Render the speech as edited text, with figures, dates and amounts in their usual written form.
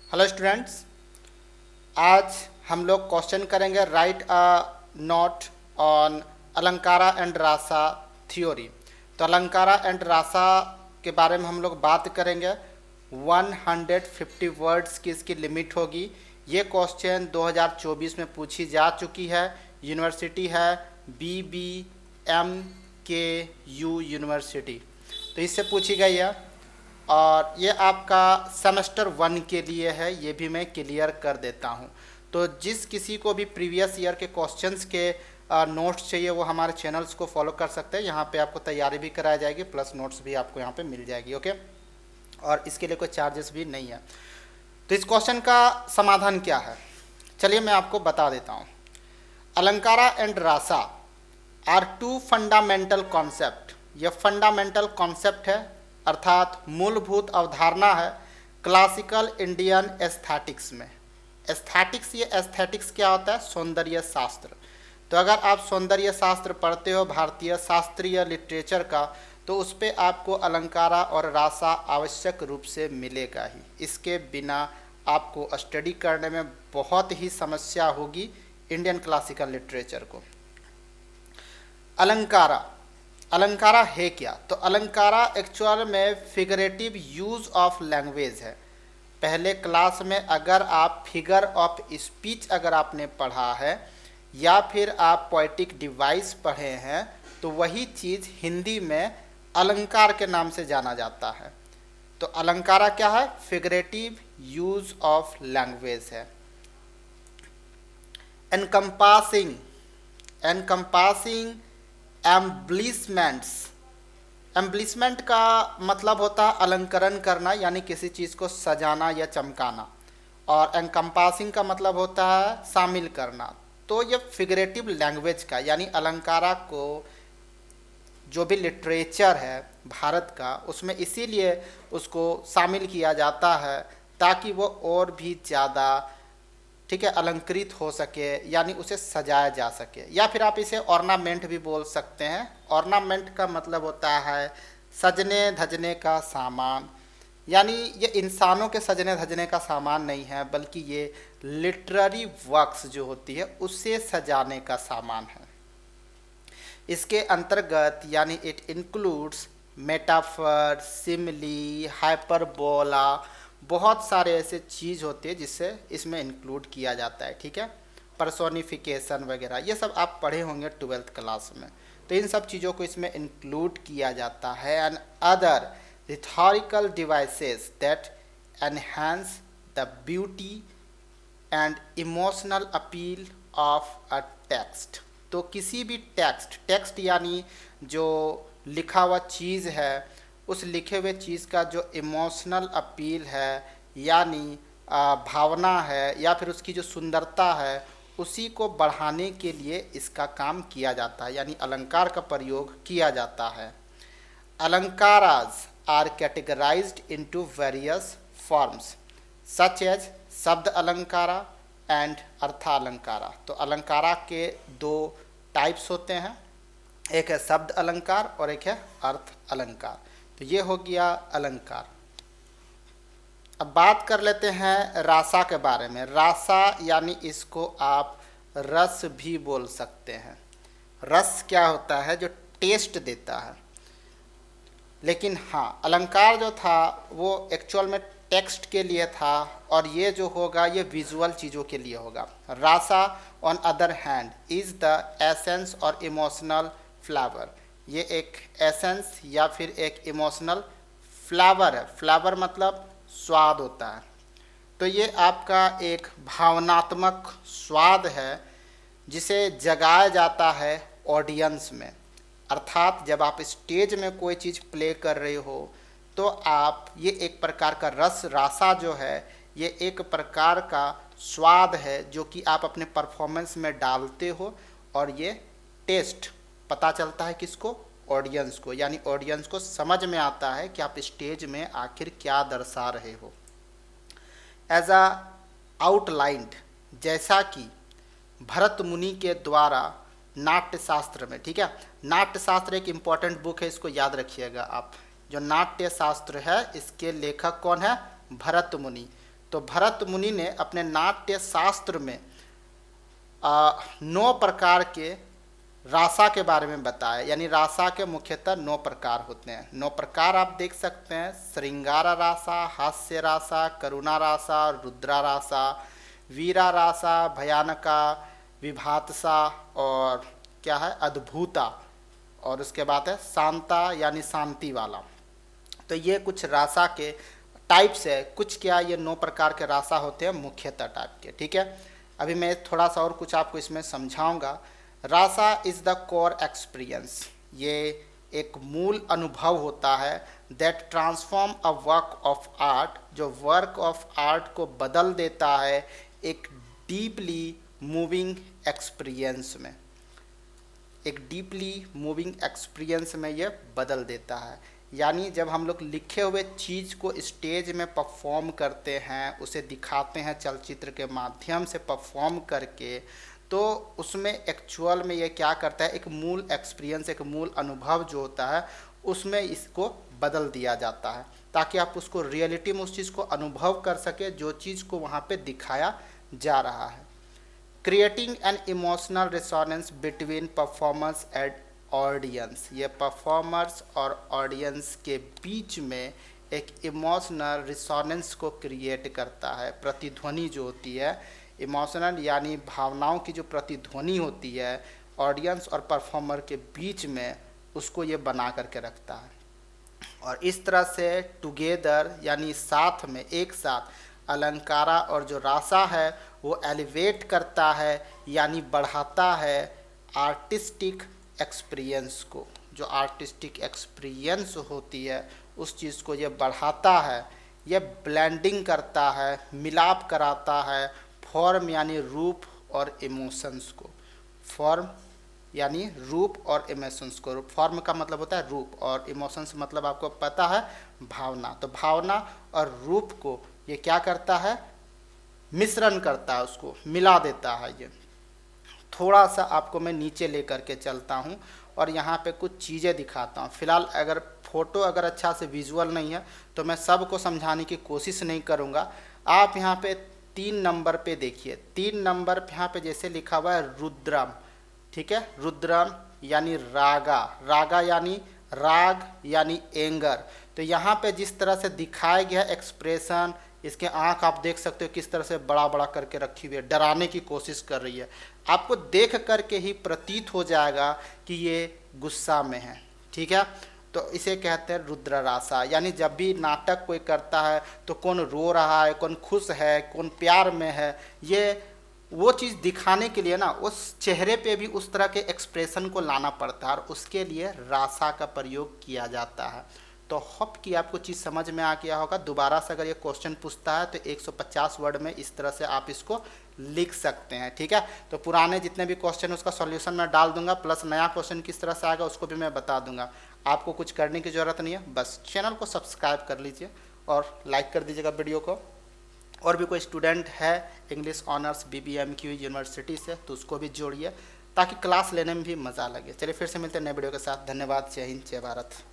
Hello students, आज हम लोग क्वेश्चन करेंगे write a note on alankara and rasa theory. तो अलंकारा एंड रासा के बारे में हम लोग बात करेंगे। 150 वर्ड्स की इसकी लिमिट होगी। ये क्वेश्चन 2024 में पूछी जा चुकी है। यूनिवर्सिटी है BBMKU यूनिवर्सिटी, तो इससे पूछी गई है और ये आपका सेमेस्टर 1 के लिए है। ये भी मैं क्लियर कर देता हूँ। तो जिस किसी को भी प्रीवियस ईयर के क्वेश्चंस के नोट्स चाहिए वो हमारे चैनल्स को फॉलो कर सकते हैं। यहाँ पे आपको तैयारी भी कराई जाएगी, प्लस नोट्स भी आपको यहाँ पे मिल जाएगी। ओके, और इसके लिए कोई चार्जेस भी नहीं है। तो इस क्वेश्चन का समाधान क्या है, चलिए मैं आपको बता देता हूँ। Alankara and rasa are two fundamental concept. यह फंडामेंटल कॉन्सेप्ट है, अर्थात मूलभूत अवधारणा है क्लासिकल इंडियन एस्थेटिक्स में। एस्थेटिक्स, ये एस्थेटिक्स क्या होता है? सौंदर्य शास्त्र। तो अगर आप सौंदर्य शास्त्र पढ़ते हो भारतीय शास्त्रीय लिटरेचर का, तो उस पर आपको अलंकारा और रासा आवश्यक रूप से मिलेगा ही। इसके बिना आपको स्टडी करने में बहुत ही समस्या होगी इंडियन क्लासिकल लिटरेचर को। अलंकारा, अलंकारा है क्या? तो अलंकारा एक्चुअल में फिगरेटिव यूज ऑफ लैंग्वेज है। पहले क्लास में अगर आप फिगर ऑफ स्पीच अगर आपने पढ़ा है या फिर आप पोएटिक डिवाइस पढ़े हैं, तो वही चीज़ हिंदी में अलंकार के नाम से जाना जाता है। तो अलंकारा क्या है? फिगरेटिव यूज ऑफ लैंग्वेज है। Encompassing, encompassing embellishments. एम्ब्लिशमेंट का मतलब होता है अलंकरण करना, यानी किसी चीज़ को सजाना या चमकाना, और एनकम्पासिंग का मतलब होता है शामिल करना। तो ये फिगरेटिव लैंग्वेज का, यानी अलंकारा को जो भी लिटरेचर है भारत का, उसमें इसीलिए उसको शामिल किया जाता है ताकि वो और भी ज़्यादा, ठीक है, अलंकृत हो सके, यानी उसे सजाया जा सके। या फिर आप इसे ऑर्नामेंट भी बोल सकते हैं। ऑर्नामेंट का मतलब होता है सजने धजने का सामान, यानी ये इंसानों के सजने धजने का सामान नहीं है, बल्कि ये लिटरेरी वर्क्स जो होती है उसे सजाने का सामान है। इसके अंतर्गत यानी it includes metaphor, Simli, hyperbola, बहुत सारे ऐसे चीज़ होते हैं जिससे इसमें इंक्लूड किया जाता है। ठीक है, पर्सोनिफिकेशन वगैरह ये सब आप पढ़े होंगे 12th क्लास में। तो इन सब चीज़ों को इसमें इंक्लूड किया जाता है। And other rhetorical devices that enhance the beauty and emotional appeal of a text। तो किसी भी टेक्स्ट, टेक्स्ट यानी जो लिखा हुआ चीज़ है, उस लिखे हुए चीज़ का जो इमोशनल अपील है, यानी भावना है, या फिर उसकी जो सुंदरता है, उसी को बढ़ाने के लिए इसका काम किया जाता है, यानी अलंकार का प्रयोग किया जाता है। अलंकाराज are categorized into various forms such as शब्द अलंकारा and अर्थालंकारा। तो अलंकारा के दो टाइप्स होते हैं, एक है शब्द अलंकार और एक है अर्थ अलंकार। तो ये हो गया अलंकार। अब बात कर लेते हैं रासा के बारे में। रासा यानी इसको आप रस भी बोल सकते हैं। रस क्या होता है? जो टेस्ट देता है। लेकिन हाँ, अलंकार जो था वो एक्चुअल में टेक्स्ट के लिए था, और ये जो होगा ये विजुअल चीज़ों के लिए होगा। Rasa on other hand is the essence और इमोशनल फ्लेवर। ये एक एसेंस या फिर एक इमोशनल फ्लेवर है। फ्लेवर मतलब स्वाद होता है। तो ये आपका एक भावनात्मक स्वाद है जिसे जगाया जाता है ऑडियंस में। अर्थात जब आप स्टेज में कोई चीज़ प्ले कर रहे हो तो आप, ये एक प्रकार का रस, रासा जो है ये एक प्रकार का स्वाद है जो कि आप अपने परफॉर्मेंस में डालते हो, और ये टेस्ट पता चलता है किसको? ऑडियंस को। यानी ऑडियंस को समझ में आता है कि आप स्टेज में आखिर क्या दर्शा रहे हो। एज अ आउटलाइंड, जैसा कि भरत मुनि के द्वारा नाट्य शास्त्र में, ठीक है, नाट्य शास्त्र एक इम्पॉर्टेंट बुक है, इसको याद रखिएगा आप। जो नाट्य शास्त्र है इसके लेखक कौन है? भरत मुनि। तो भरत मुनि ने अपने नाट्य शास्त्र में 9 प्रकार के रासा के बारे में बताया, यानी रासा के मुख्यतः 9 प्रकार होते हैं। 9 प्रकार आप देख सकते हैं: श्रृंगार रासा, हास्य रासा, करुणा रासा, रुद्रा रासा, वीरा रासा, भयानका, विभातसा और क्या है अद्भुता, और उसके बाद है शांता यानी शांति वाला। तो ये कुछ रासा के टाइप्स है, कुछ क्या ये 9 प्रकार के रासा होते हैं मुख्यतः टाइप के। ठीक है, अभी मैं थोड़ा सा और कुछ आपको इसमें समझाऊंगा। रासा इज द कोर एक्सपीरियंस, ये एक मूल अनुभव होता है that transform a work of art, जो वर्क ऑफ आर्ट को बदल देता है एक डीपली मूविंग एक्सपीरियंस में, एक डीपली मूविंग एक्सपीरियंस में ये बदल देता है। यानी जब हम लोग लिखे हुए चीज़ को स्टेज में परफॉर्म करते हैं, उसे दिखाते हैं चलचित्र के माध्यम से परफॉर्म करके, तो उसमें एक्चुअल में ये क्या करता है, एक मूल एक्सपीरियंस, एक मूल अनुभव जो होता है उसमें इसको बदल दिया जाता है, ताकि आप उसको रियलिटी में उस चीज़ को अनुभव कर सके जो चीज़ को वहाँ पे दिखाया जा रहा है। Creating an emotional resonance between performers and audience, ये परफॉर्मर्स और ऑडियंस के बीच में एक इमोशनल रिसोनेंस को क्रिएट करता है। प्रतिध्वनि जो होती है, इमोशनल यानी भावनाओं की जो प्रतिध्वनि होती है ऑडियंस और परफॉर्मर के बीच में, उसको ये बना करके रखता है। और इस तरह से टुगेदर यानी साथ में, एक साथ, अलंकारा और जो रासा है वो एलिवेट करता है यानी बढ़ाता है आर्टिस्टिक एक्सपीरियंस को। जो आर्टिस्टिक एक्सपीरियंस होती है उस चीज़ को ये बढ़ाता है, ये ब्लेंडिंग करता है, मिलाप कराता है फॉर्म यानी रूप और इमोशंस को। फॉर्म यानी रूप और इमोशंस को। फॉर्म का मतलब होता है रूप और इमोशंस मतलब आपको पता है भावना। तो भावना और रूप को ये क्या करता है, मिश्रण करता है, उसको मिला देता है। ये थोड़ा सा आपको मैं नीचे लेकर के चलता हूँ और यहाँ पे कुछ चीज़ें दिखाता हूँ। फिलहाल अगर फोटो अगर अच्छा से विजुअल नहीं है तो मैं सबको समझाने की कोशिश नहीं करूँगा। आप यहाँ पे 3 नंबर पे देखिए, 3 नंबर पे यहाँ पे जैसे लिखा हुआ है रुद्रम, ठीक है, रुद्रम यानी रागा, रागा यानी राग यानी एंगर। तो यहाँ पे जिस तरह से दिखाया गया एक्सप्रेशन, इसके आँख आप देख सकते हो किस तरह से बड़ा बड़ा करके रखी हुई है, डराने की कोशिश कर रही है। आपको देख करके ही प्रतीत हो जाएगा कि ये गुस्सा में है। ठीक है, तो इसे कहते हैं रुद्र रासा। यानी जब भी नाटक कोई करता है तो कौन रो रहा है, कौन खुश है, कौन प्यार में है, ये वो चीज़ दिखाने के लिए ना उस चेहरे पे भी उस तरह के एक्सप्रेशन को लाना पड़ता है और उसके लिए रासा का प्रयोग किया जाता है। तो होप कि आपको चीज़ समझ में आ गया होगा। दोबारा से अगर ये क्वेश्चन पूछता है तो 150 वर्ड में इस तरह से आप इसको लिख सकते हैं। ठीक है, तो पुराने जितने भी क्वेश्चन उसका सॉल्यूशन मैं डाल दूंगा, प्लस नया क्वेश्चन किस तरह से आएगा उसको भी मैं बता दूंगा। आपको कुछ करने की ज़रूरत नहीं है, बस चैनल को सब्सक्राइब कर लीजिए और लाइक कर दीजिएगा वीडियो को। और भी कोई स्टूडेंट है इंग्लिश ऑनर्स BBMQ यूनिवर्सिटी से तो उसको भी जोड़िए ताकि क्लास लेने में भी मज़ा लगे। चलिए फिर से मिलते हैं नए वीडियो के साथ। धन्यवाद। जय हिंद, जय भारत।